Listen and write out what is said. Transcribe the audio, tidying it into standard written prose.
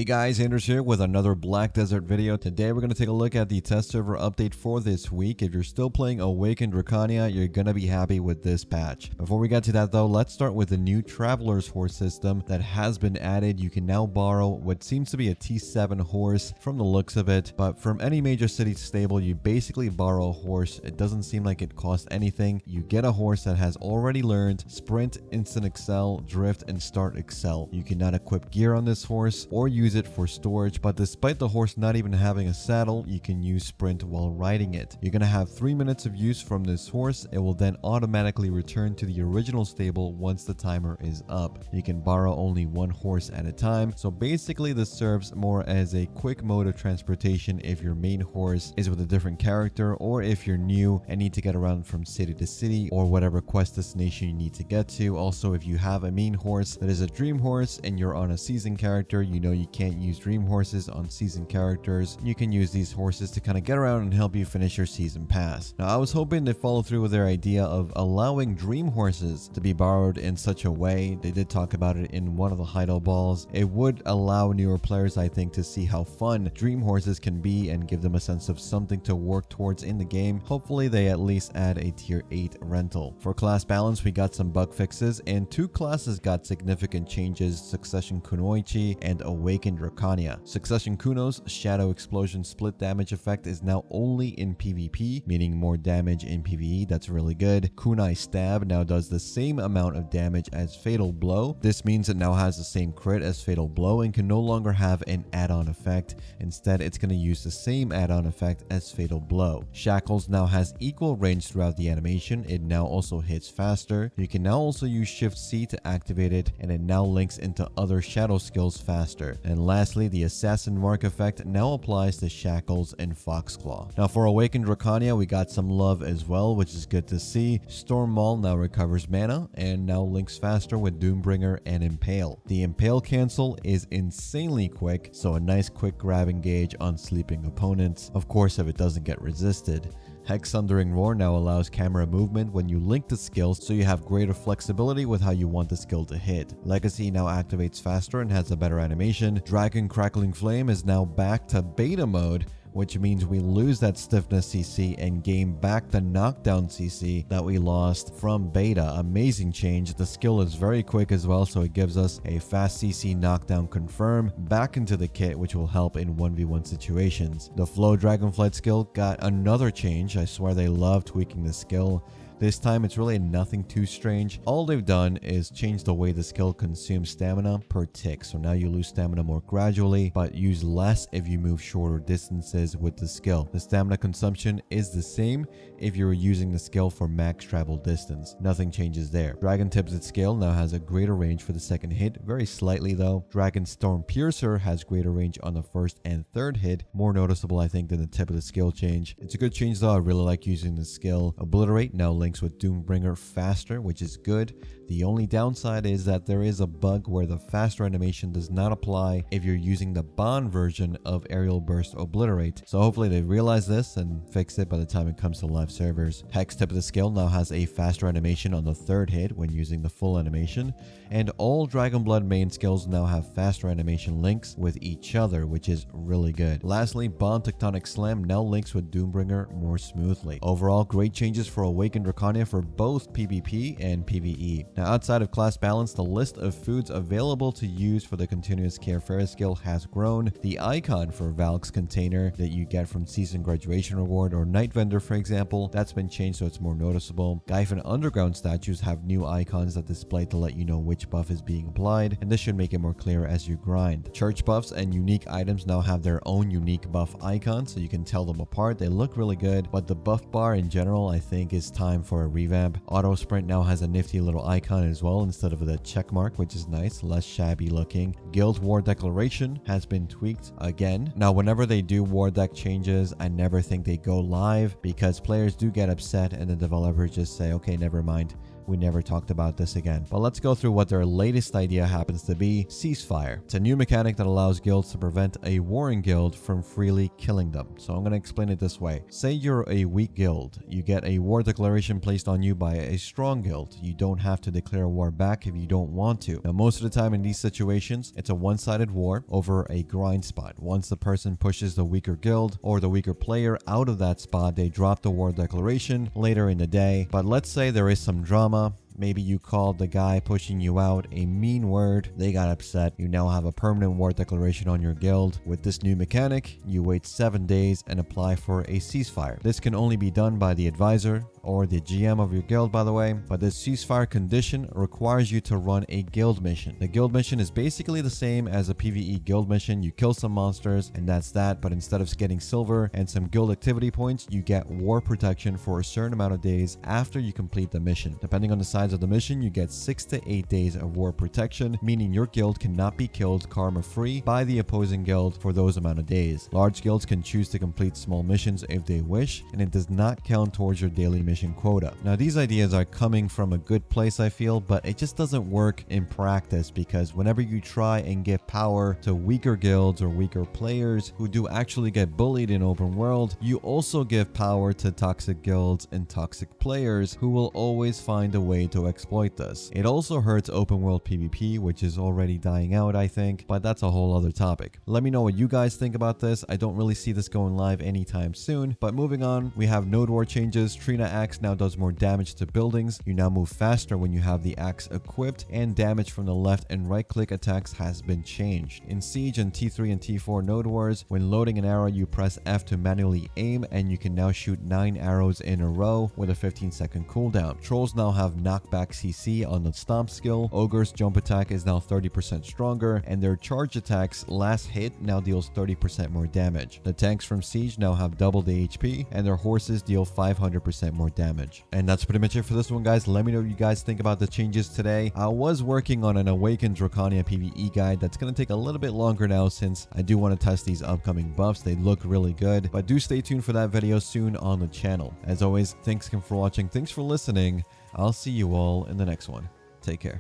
Hey guys, Anders here with another Black Desert video. Today we're going to take a look at the test server update for this week. If you're still playing Awakened Drakania, you're going to be happy with this patch. Before we get to that though, let's start with the new Traveler's Horse system that has been added. You can now borrow what seems to be a T7 horse from the looks of it, but from any major city stable, you basically borrow a horse. It doesn't seem like it costs anything. You get a horse that has already learned Sprint, Instant Excel, Drift, and Start Excel. You cannot equip gear on this horse or use it for storage, but despite the horse not even having a saddle, you can use Sprint while riding it. You're going to have 3 minutes of use from this horse. It will then automatically return to the original stable once the timer is up. You can borrow only one horse at a time, so basically this serves more as a quick mode of transportation if your main horse is with a different character, or if you're new and need to get around from city to city or whatever quest destination you need to get to. Also, if you have a main horse that is a dream horse and you're on a season character, you know you can't use dream horses on season characters. You can use these horses to kind of get around and help you finish your season pass. Now, I was hoping to follow through with their idea of allowing dream horses to be borrowed in such a way. They did talk about it in one of the hideout balls. It would allow newer players, I think, to see how fun dream horses can be and give them a sense of something to work towards in the game. Hopefully they at least add a tier 8 rental. For class balance, we got some bug fixes and 2 classes got significant changes: Succession Kunoichi and Awakened Drakania. Succession Kuno's Shadow Explosion split damage effect is now only in PvP, meaning more damage in PvE. That's really good. Kunai Stab now does the same amount of damage as Fatal Blow. This means it now has the same crit as Fatal Blow and can no longer have an add-on effect. Instead, it's going to use the same add-on effect as Fatal Blow. Shackles now has equal range throughout the animation. It now also hits faster. You can now also use Shift C to activate it, and it now links into other shadow skills faster. And lastly, the Assassin Mark effect now applies to Shackles and Foxclaw. Now for Awakened Drakania, we got some love as well, which is good to see. Storm Maul now recovers mana and now links faster with Doombringer and Impale. The Impale cancel is insanely quick, so a nice quick grab engage on sleeping opponents, of course if it doesn't get resisted. Hex Thundering Roar now allows camera movement when you link the skills, so you have greater flexibility with how you want the skill to hit. Legacy now activates faster and has a better animation. Dragon Crackling Flame is now back to beta mode, which means we lose that stiffness CC and gain back the knockdown CC that we lost from beta. Amazing change. The skill is very quick as well, so it gives us a fast CC knockdown confirm back into the kit, which will help in 1v1 situations. The Flow Dragonflight skill got another change. I swear they love tweaking the skill. This time it's really nothing too strange. All they've done is change the way the skill consumes stamina per tick. So now you lose stamina more gradually, but use less if you move shorter distances with the skill. The stamina consumption is the same if you're using the skill for max travel distance. Nothing changes there. Dragon Tipset scale now has a greater range for the second hit, very slightly though. Dragon Storm Piercer has greater range on the first and third hit, more noticeable I think than the tip of the skill change. It's a good change though. I really like using the skill. Obliterate now links with Doombringer faster, which is good. The only downside is that there is a bug where the faster animation does not apply if you're using the Bond version of Aerial Burst Obliterate. So hopefully they realize this and fix it by the time it comes to live servers. Hex Tip of the Skill now has a faster animation on the third hit when using the full animation, and all Dragon Blood main skills now have faster animation links with each other, which is really good. Lastly, Bond Tectonic Slam now links with Doombringer more smoothly. Overall, great changes for Awakened Drakania for both PvP and PvE. Now, outside of class balance, the list of foods available to use for the Continuous Care Fair skill has grown. The icon for Valk's container that you get from Season Graduation Reward or Night Vendor, for example, that's been changed so it's more noticeable. Gyphon Underground statues have new icons that display to let you know which buff is being applied, and this should make it more clear as you grind. Church buffs and unique items now have their own unique buff icons, so you can tell them apart. They look really good, but the buff bar in general I think is time for a revamp. Auto Sprint now has a nifty little icon as well instead of the check mark, which is nice, less shabby looking. Guild War Declaration has been tweaked again. Now, whenever they do war deck changes, I never think they go live because players do get upset and the developers just say, okay, never mind. we never talked about this again. But let's go through what their latest idea happens to be: ceasefire. It's a new mechanic that allows guilds to prevent a warring guild from freely killing them. So I'm going to explain it this way. Say you're a weak guild. You get a war declaration placed on you by a strong guild. You don't have to declare war back if you don't want to. Now, most of the time in these situations, it's a one-sided war over a grind spot. Once the person pushes the weaker guild or the weaker player out of that spot, they drop the war declaration later in the day. But let's say there is some drama. Maybe you called the guy pushing you out a mean word. They got upset. You now have a permanent war declaration on your guild. With this new mechanic, you wait 7 days and apply for a ceasefire. This can only be done by the advisor or the GM of your guild, by the way. But this ceasefire condition requires you to run a guild mission. The guild mission is basically the same as a PvE guild mission. You kill some monsters and that's that. But instead of getting silver and some guild activity points, you get war protection for a certain amount of days after you complete the mission. Depending on the size of the mission, you get 6 to 8 days of war protection, meaning your guild cannot be killed karma free by the opposing guild for those amount of days. Large guilds can choose to complete small missions if they wish, and it does not count towards your daily mission quota. Now, these ideas are coming from a good place, I feel, but it just doesn't work in practice, because whenever you try and give power to weaker guilds or weaker players who do actually get bullied in open world, you also give power to toxic guilds and toxic players who will always find a way to exploit this. It also hurts open world PvP, which is already dying out, I think, but that's a whole other topic. Let me know what you guys think about this. I don't really see this going live anytime soon, but moving on, we have node war changes. Trina Axe now does more damage to buildings. You now move faster when you have the axe equipped, and damage from the left and right click attacks has been changed. In Siege and T3 and T4 node wars, when loading an arrow, you press F to manually aim, and you can now shoot 9 arrows in a row with a 15-second cooldown. Trolls now have knockback CC on the stomp skill. Ogre's jump attack is now 30% stronger, and their charge attacks last hit now deals 30% more damage. The tanks from Siege now have double the HP, and their horses deal 500% more damage. And that's pretty much it for this one, guys. Let me know what you guys think about the changes today. I was working on an Awakened Drakania PvE guide that's going to take a little bit longer now, since I do want to test these upcoming buffs. They look really good, but do stay tuned for that video soon on the channel. As always, thanks again for watching. Thanks for listening. I'll see you all in the next one. Take care.